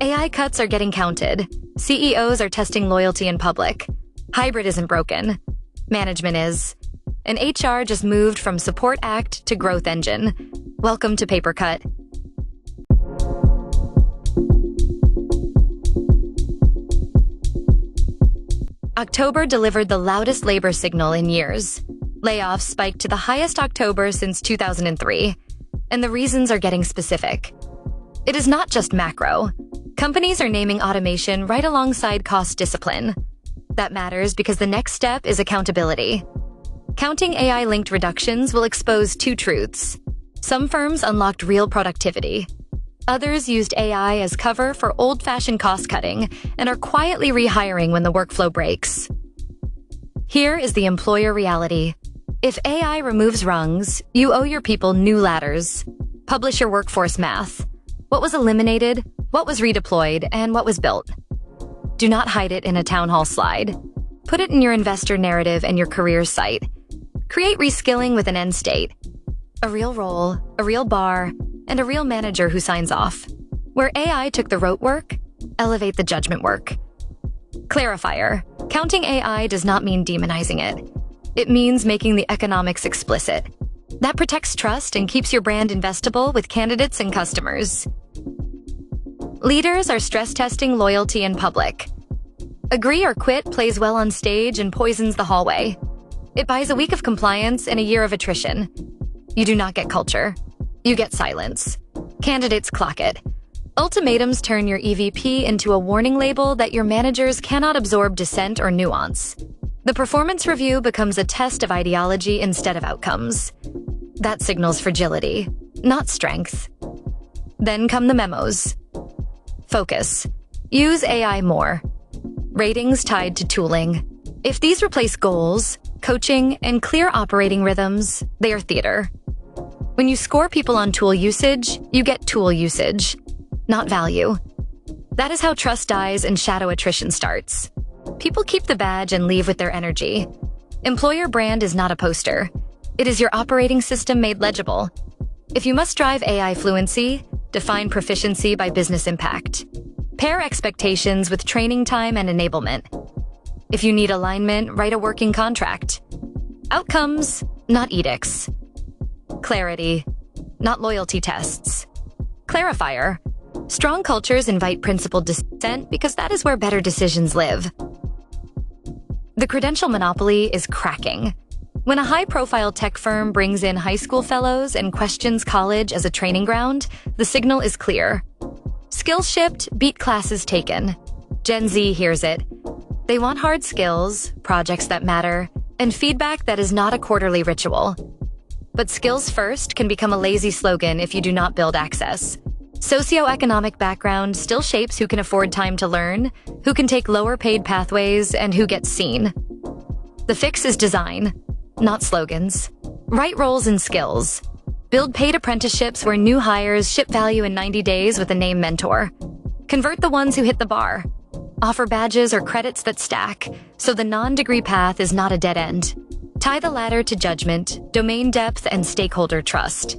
AI cuts are getting counted. CEOs are testing loyalty in public. Hybrid isn't broken. Management is. And HR just moved from support act to growth engine. Welcome to Paper Cut. October delivered the loudest labor signal in years. Layoffs spiked to the highest October since 2003, and the reasons are getting specific. It is not just macro. Companies are naming automation right alongside cost discipline. That matters because the next step is accountability. Counting AI-linked reductions will expose two truths. Some firms unlocked real productivity. Others used AI as cover for old-fashioned cost-cutting and are quietly rehiring when the workflow breaks. Here is the employer reality. If AI removes rungs, you owe your people new ladders. Publish your workforce math. What was eliminated, what was redeployed, and what was built. Do not hide it in a town hall slide. Put it in your investor narrative and your careers site. Create reskilling with an end state. A real role, a real bar, and a real manager who signs off. Where AI took the rote work, elevate the judgment work. Clarifier. Counting AI does not mean demonizing it. It means making the economics explicit. That protects trust and keeps your brand investable with candidates and customers. Leaders are stress testing loyalty in public. Agree or quit plays well on stage and poisons the hallway. It buys a week of compliance and a year of attrition. You do not get culture. You get silence. Candidates clock it. Ultimatums turn your EVP into a warning label that your managers cannot absorb dissent or nuance. The performance review becomes a test of ideology instead of outcomes. That signals fragility, not strength. Then come the memos. Focus. Use AI more. Ratings tied to tooling. If these replace goals, coaching, and clear operating rhythms, they are theater. When you score people on tool usage, you get tool usage, not value. That is how trust dies and shadow attrition starts. People keep the badge and leave with their energy. Employer brand is not a poster. It is your operating system made legible. If you must drive AI fluency, define proficiency by business impact. Pair expectations with training time and enablement. If you need alignment, write a working contract. Outcomes, not edicts. Clarity, not loyalty tests. Clarifier. Strong cultures invite principled dissent because that is where better decisions live. The credential monopoly is cracking. When a high-profile tech firm brings in high school fellows and questions college as a training ground, the signal is clear. Skills shipped, beat classes taken. Gen Z hears it. They want hard skills, projects that matter, and feedback that is not a quarterly ritual. But skills first can become a lazy slogan if you do not build access. Socioeconomic background still shapes who can afford time to learn, who can take lower paid pathways, and who gets seen. The fix is design, not slogans. Write roles and skills. Build paid apprenticeships where new hires ship value in 90 days with a named mentor. Convert the ones who hit the bar. Offer badges or credits that stack, so the non-degree path is not a dead end. Tie the ladder to judgment, domain depth, and stakeholder trust.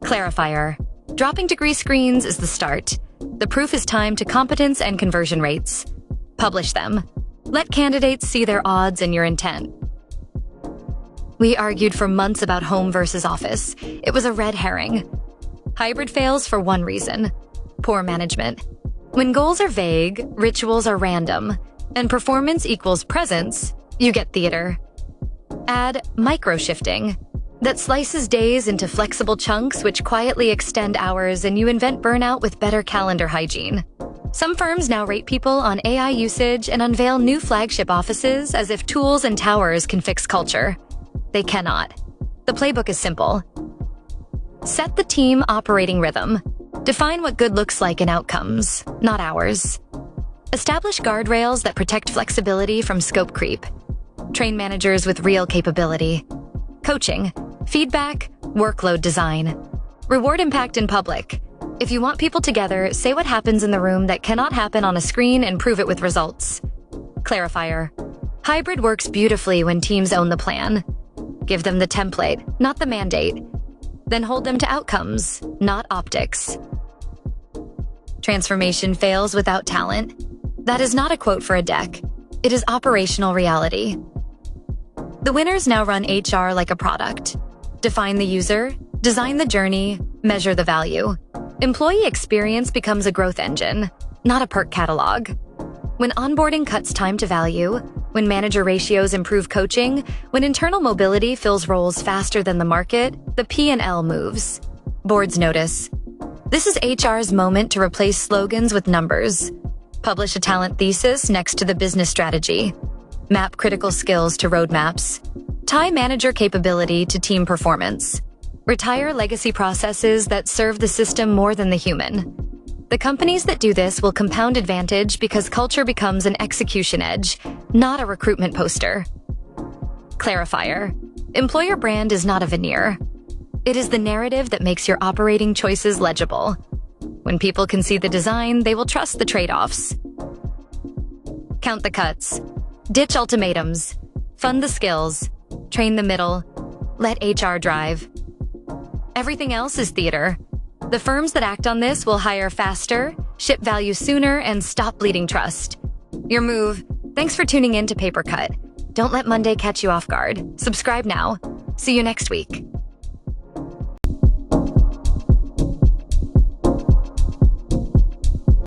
Clarifier. Dropping degree screens is the start. The proof is timed to competence and conversion rates. Publish them. Let candidates see their odds and your intent. We argued for months about home versus office. It was a red herring. Hybrid fails for one reason: poor management. When goals are vague, rituals are random, and performance equals presence, you get theater. Add micro-shifting. That slices days into flexible chunks which quietly extend hours, and you invent burnout with better calendar hygiene. Some firms now rate people on AI usage and unveil new flagship offices as if tools and towers can fix culture. They cannot. The playbook is simple. Set the team operating rhythm. Define what good looks like in outcomes, not hours. Establish guardrails that protect flexibility from scope creep. Train managers with real capability. Coaching, feedback, workload design. Reward impact in public. If you want people together, say what happens in the room that cannot happen on a screen and prove it with results. Clarifier. Hybrid works beautifully when teams own the plan. Give them the template, not the mandate. Then hold them to outcomes, not optics. Transformation fails without talent. That is not a quote for a deck. It is operational reality. The winners now run HR like a product. Define the user, design the journey, measure the value. Employee experience becomes a growth engine, not a perk catalog. When onboarding cuts time to value, when manager ratios improve coaching, when internal mobility fills roles faster than the market, the P&L moves. Boards notice. This is HR's moment to replace slogans with numbers. Publish a talent thesis next to the business strategy. Map critical skills to roadmaps. Tie manager capability to team performance. Retire legacy processes that serve the system more than the human. The companies that do this will compound advantage because culture becomes an execution edge, not a recruitment poster. Clarifier. Employer brand is not a veneer. It is the narrative that makes your operating choices legible. When people can see the design, they will trust the trade-offs. Count the cuts. Ditch ultimatums. Fund the skills. Train the middle. Let HR drive. Everything else is theater. The firms that act on this will hire faster, ship value sooner, and stop bleeding trust. Your move. Thanks for tuning in to Paper Cut. Don't let Monday catch you off guard. Subscribe now. See you next week.